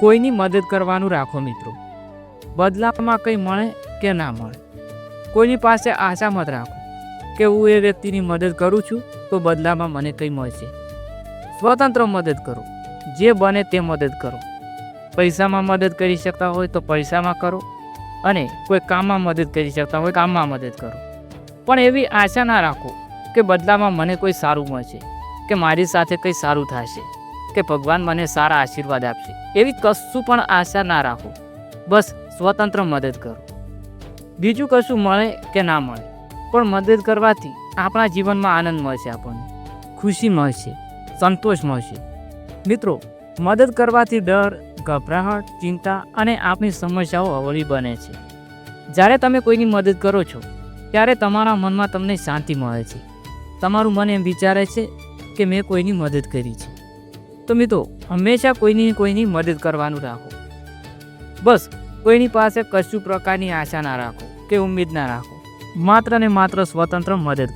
કોઈની મદદ કરવાનું રાખો મિત્રો, બદલામાં કંઈ મળે કે ના મળે. કોઈની પાસે આશા મત રાખો કે હું એ વ્યક્તિની મદદ કરું છું તો બદલામાં મને કંઈ મળશે. સ્વતંત્ર મદદ કરો, જે બને તે મદદ કરો. પૈસામાં મદદ કરી શકતા હોય તો પૈસામાં કરો, અને કોઈ કામમાં મદદ કરી શકતા હોય કામમાં મદદ કરો. પણ એવી આશા ના રાખો કે બદલામાં મને કોઈ સારું મળશે, કે મારી સાથે કંઈ સારું થશે, કે ભગવાન મને સારા આશીર્વાદ આપશે. એવી કશું પણ આશા ના રાખો. બસ સ્વતંત્ર મદદ કરો. બીજું કશું મળે કે ના મળે, પણ મદદ કરવાથી આપણા જીવનમાં આનંદ મળશે, આપણને ખુશી મળશે, સંતોષ મળશે. મિત્રો, મદદ કરવાથી ડર, ગભરાહટ, ચિંતા અને આપણી સમસ્યાઓ હળવી બને છે. જ્યારે તમે કોઈની મદદ કરો છો ત્યારે તમારા મનમાં તમને શાંતિ મળે છે. તમારું મન એમ વિચારે છે કે મેં કોઈની મદદ કરી છે. તો મિત્રો, હંમેશા કોઈની મદદ કરવાનું રાખો. બસ કોઈની પાસે કશું પ્રકારની આશા ના રાખો કે ઉમ્મીદ ના રાખો. માત્ર ને માત્ર સ્વતંત્ર મદદ